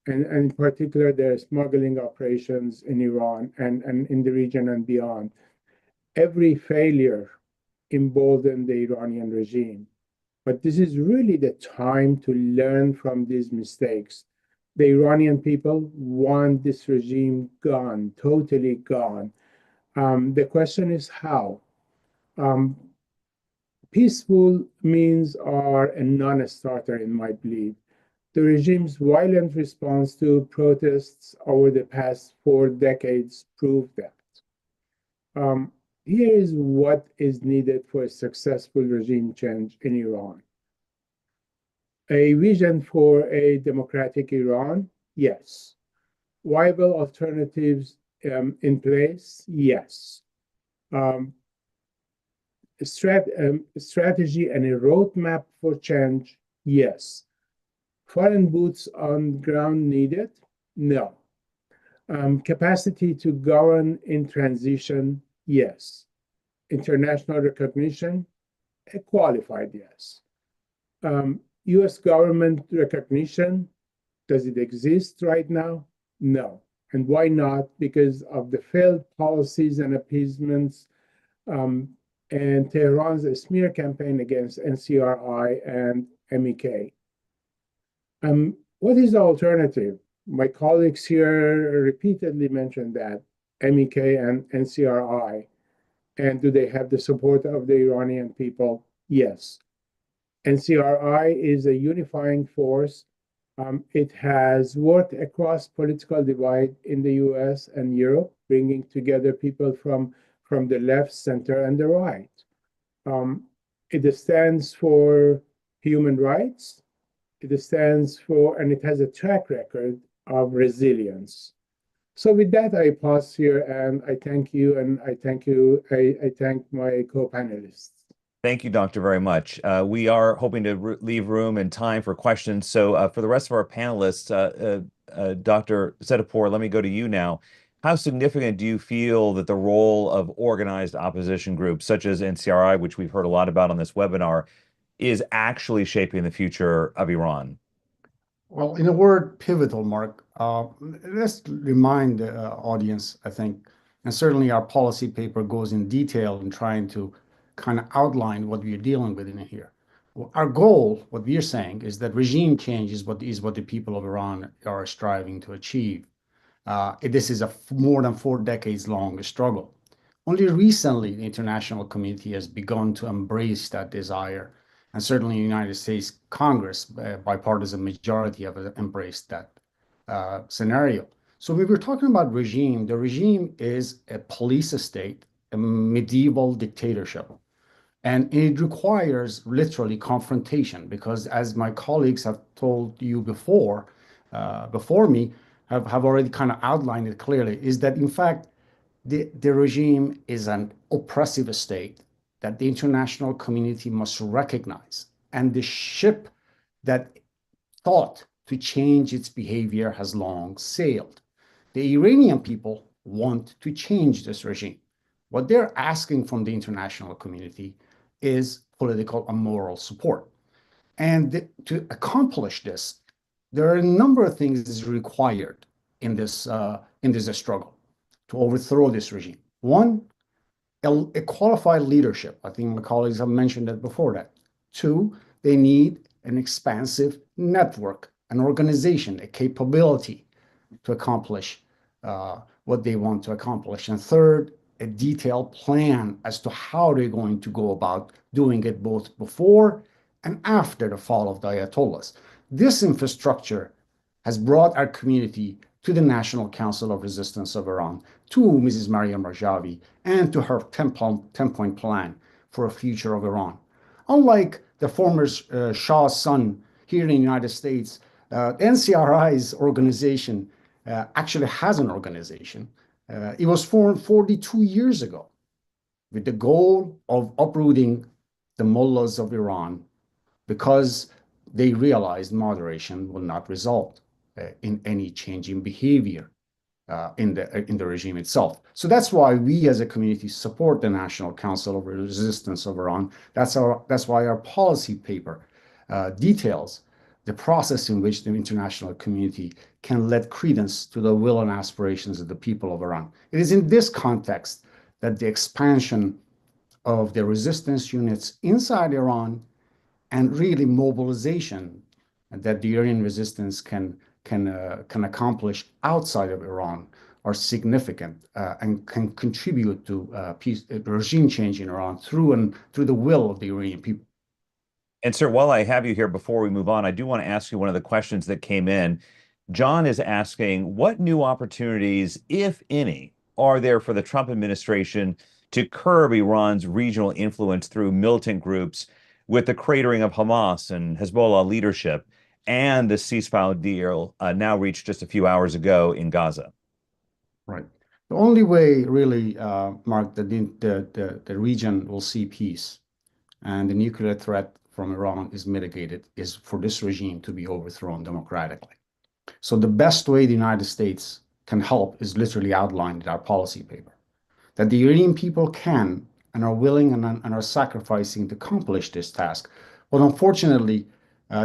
and in particular their smuggling operations in Iran and in the region and beyond. Every failure emboldened the Iranian regime. But this is really the time to learn from these mistakes. The Iranian people want this regime gone, totally gone. The question is how. Peaceful means are a non-starter in my belief. The regime's violent response to protests over the past 4 decades proved that. Here is what is needed for a successful regime change in Iran. A vision for a democratic Iran? Yes. Viable alternatives in place? Yes. Strategy and a roadmap for change? Yes. Foreign boots on ground needed? No. Capacity to govern in transition? Yes. International recognition? A qualified yes. U.S. government recognition, does it exist right now? No. And why not? Because of the failed policies and appeasements and Tehran's smear campaign against NCRI and MEK. What is the alternative? My colleagues here repeatedly mentioned that, MEK and NCRI. And do they have the support of the Iranian people? Yes. NCRI is a unifying force. It has worked across political divide in the US and Europe, bringing together people from the left, center, and the right. It stands for human rights. It stands for, and it has a track record of resilience. So with that, I pause here and I thank you, and I thank my co-panelists. Thank you, Doctor, very much. We are hoping to leave room and time for questions. So for the rest of our panelists, Dr. Setapour, let me go to you now. How significant do you feel that the role of organized opposition groups, such as NCRI, which we've heard a lot about on this webinar, is actually shaping the future of Iran? Well, in a word, pivotal, Mark. Let's remind the audience, I think, and certainly our policy paper goes in detail in trying to kind of outline what we are dealing with in here. Our goal, what we are saying, is that regime change is what the people of Iran are striving to achieve. This is a more than 4 decades long struggle. Only recently, the international community has begun to embrace that desire. And certainly in the United States Congress, bipartisan majority have embraced that scenario. So we were talking about regime. The regime is a police state, a medieval dictatorship. And it requires literally confrontation because, as my colleagues have told you before me, have already kind of outlined it clearly, is that in fact, the regime is an oppressive state that the international community must recognize. And the ship that thought to change its behavior has long sailed. The Iranian people want to change this regime. What they're asking from the international community is political and moral support. And to accomplish this, there are a number of things that is required in this struggle to overthrow this regime. One, a qualified leadership. I think my colleagues have mentioned that before that. Two, they need an expansive network, an organization, a capability to accomplish what they want to accomplish. And third, a detailed plan as to how they're going to go about doing it both before and after the fall of the Ayatollahs. This infrastructure has brought our community to the National Council of Resistance of Iran, to Mrs. Maryam Rajavi, and to her 10-point plan for a future of Iran. Unlike the former Shah's son here in the United States, NCRI's organization actually has an organization. It was formed 42 years ago with the goal of uprooting the mullahs of Iran because they realized moderation will not result in any change in behavior in the regime itself. So that's why we as a community support the National Council of Resistance of Iran. That's why our policy paper details the process in which the international community can lend credence to the will and aspirations of the people of Iran. It is in this context that the expansion of the resistance units inside Iran and really mobilization that the Iranian resistance can accomplish outside of Iran are significant and can contribute to peace, regime change in Iran through the will of the Iranian people. And sir, while I have you here, before we move on, I do want to ask you one of the questions that came in. John is asking, what new opportunities, if any, are there for the Trump administration to curb Iran's regional influence through militant groups with the cratering of Hamas and Hezbollah leadership and the ceasefire deal now reached just a few hours ago in Gaza? Right. The only way, really, Mark, that the region will see peace and the nuclear threat from Iran is mitigated is for this regime to be overthrown democratically. So the best way the United States can help is literally outlined in our policy paper, that the Iranian people can and are willing and are sacrificing to accomplish this task. But unfortunately,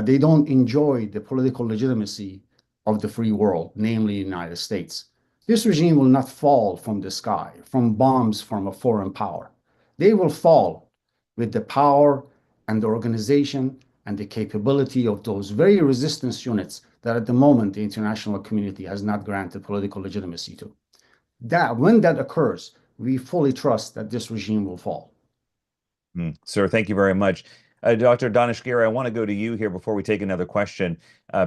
they don't enjoy the political legitimacy of the free world, namely the United States. This regime will not fall from the sky, from bombs from a foreign power. They will fall with the power and the organization and the capability of those very resistance units that at the moment the international community has not granted political legitimacy to. That when that occurs, we fully trust that this regime will fall. Sir, thank you very much. Dr. Daneshgiri, I want to go to you here before we take another question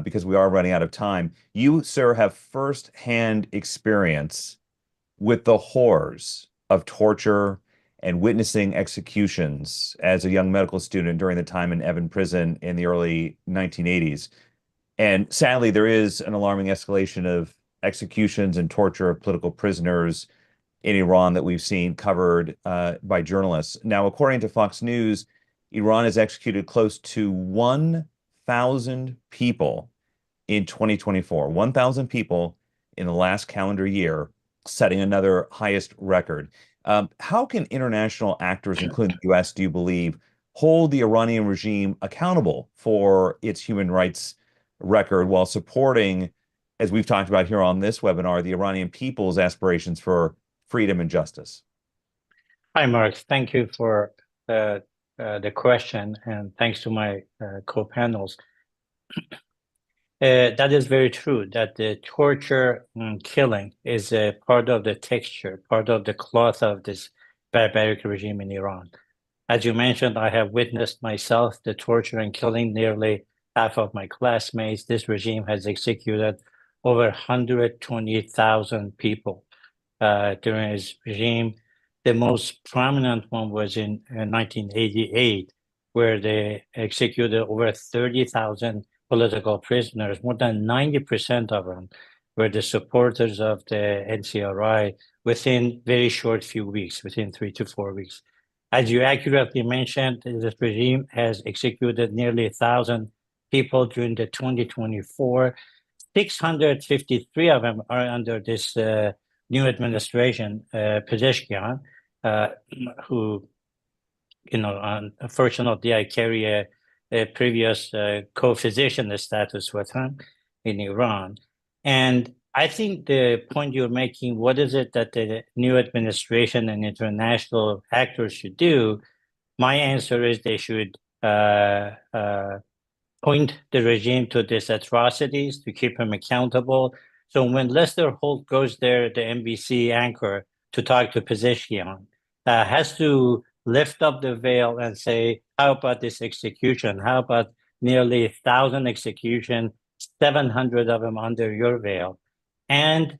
because we are running out of time. You, sir, have firsthand experience with the horrors of torture and witnessing executions as a young medical student during the time in Evin Prison in the early 1980s. And sadly, there is an alarming escalation of executions and torture of political prisoners in Iran that we've seen covered by journalists. Now, according to Fox News, Iran has executed close to 1,000 people in 2024, 1,000 people in the last calendar year, setting another highest record. How can international actors, including the U.S., do you believe, hold the Iranian regime accountable for its human rights record while supporting, as we've talked about here on this webinar, the Iranian people's aspirations for freedom and justice? Hi, Mark. Thank you for the question, and thanks to my co-panels. That is very true, that the torture and killing is a part of the texture, part of the cloth of this barbaric regime in Iran. As you mentioned, I have witnessed myself the torture and killing nearly half of my classmates. This regime has executed over 120,000 people during its regime. The most prominent one was in 1988, where they executed over 30,000 political prisoners. More than 90% of them were the supporters of the NCRI within very short few weeks, within 3 to 4 weeks. As you accurately mentioned, this regime has executed nearly 1,000 people during the 2024. 653 of them are under this new administration, Pezeshkian, who, unfortunately, I carry a previous co-physician status with him in Iran. And I think the point you're making, what is it that the new administration and international actors should do? My answer is they should point the regime to these atrocities, to keep him accountable. So when Lester Holt goes there, the NBC anchor, to talk to Pezeshkian, has to lift up the veil and say, how about this execution? How about nearly 1,000 executions, 700 of them under your veil? And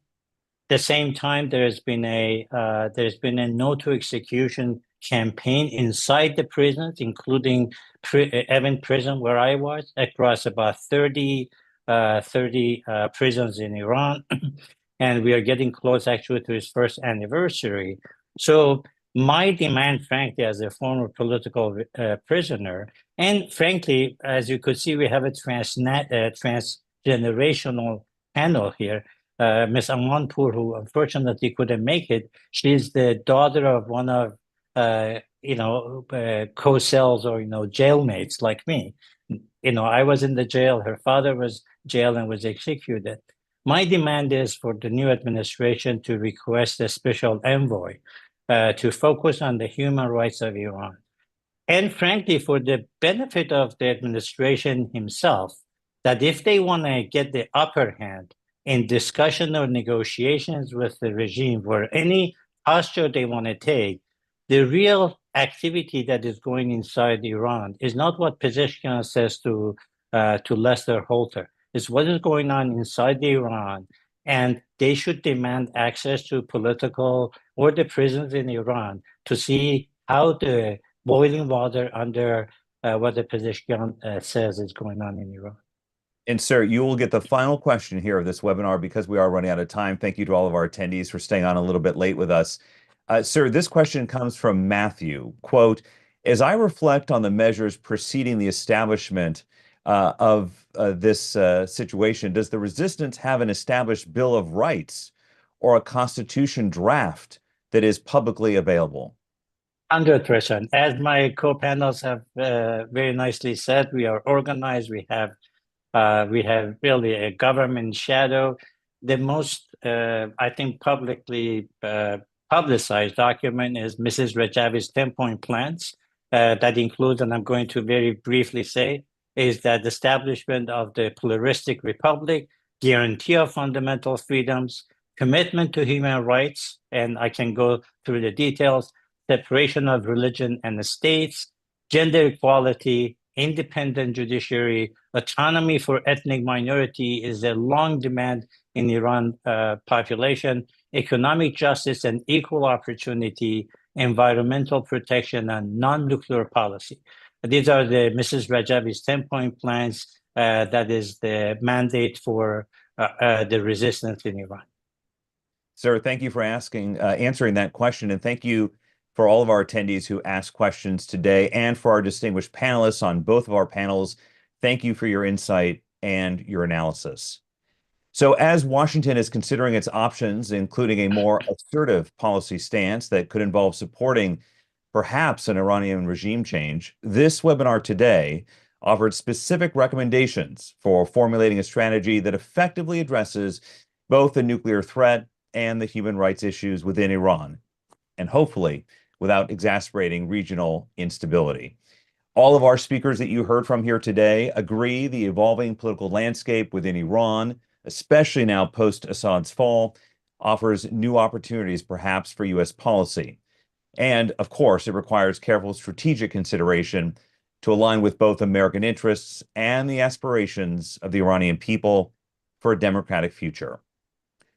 the same time, there's been a no to execution campaign inside the prisons, including Evin prison, where I was, across about 30 prisons in Iran. And we are getting close actually to its first anniversary. So my demand, frankly, as a former political prisoner, and frankly, as you could see, we have a transgenerational panel here. Ms. Amanpour, who unfortunately couldn't make it, she's the daughter of one of, co-cells or, jailmates like me. I was in the jail. Her father was jailed and was executed. My demand is for the new administration to request a special envoy to focus on the human rights of Iran. And frankly, for the benefit of the administration himself, that if they want to get the upper hand in discussion or negotiations with the regime, where any posture they want to take, the real activity that is going inside Iran is not what Pezeshkian says to Lester Holter. It's what is going on inside Iran, and they should demand access to political or the prisons in Iran to see how the boiling water under what the Pezeshkian says is going on in Iran. And sir, you will get the final question here of this webinar because we are running out of time. Thank you to all of our attendees for staying on a little bit late with us. Sir, this question comes from Matthew. Quote, as I reflect on the measures preceding the establishment of this situation, does the resistance have an established Bill of Rights or a constitution draft that is publicly available? 100%. As my co-panels have very nicely said, we are organized. We have really a government shadow. The most, I think, publicly publicized document is Mrs. Rajavi's 10-point plans that includes, and I'm going to very briefly say, is that establishment of the pluralistic republic, guarantee of fundamental freedoms, commitment to human rights, and I can go through the details, separation of religion and the states, gender equality, independent judiciary, autonomy for ethnic minority is a long demand in Iran population, economic justice and equal opportunity, environmental protection, and non-nuclear policy. These are the Mrs. Rajavi's 10-point plans. That is the mandate for the resistance in Iran. Sir, thank you for answering that question, and thank you for all of our attendees who asked questions today, and for our distinguished panelists on both of our panels. Thank you for your insight and your analysis. So as Washington is considering its options, including a more assertive policy stance that could involve supporting perhaps an Iranian regime change, this webinar today offered specific recommendations for formulating a strategy that effectively addresses both the nuclear threat and the human rights issues within Iran, and hopefully without exacerbating regional instability. All of our speakers that you heard from here today agree the evolving political landscape within Iran, especially now post Assad's fall, offers new opportunities perhaps for U.S. policy. And of course, it requires careful strategic consideration to align with both American interests and the aspirations of the Iranian people for a democratic future.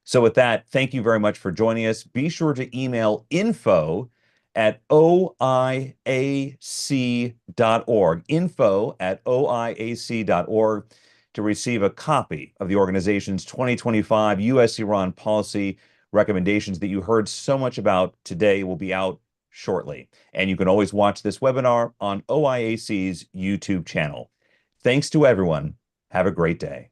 So with that, thank you very much for joining us. Be sure to email info@oiac.org, info@oiac.org, to receive a copy of the organization's 2025 U.S.-Iran policy recommendations that you heard so much about today. Will be out shortly. And you can always watch this webinar on OIAC's YouTube channel. Thanks to everyone. Have a great day.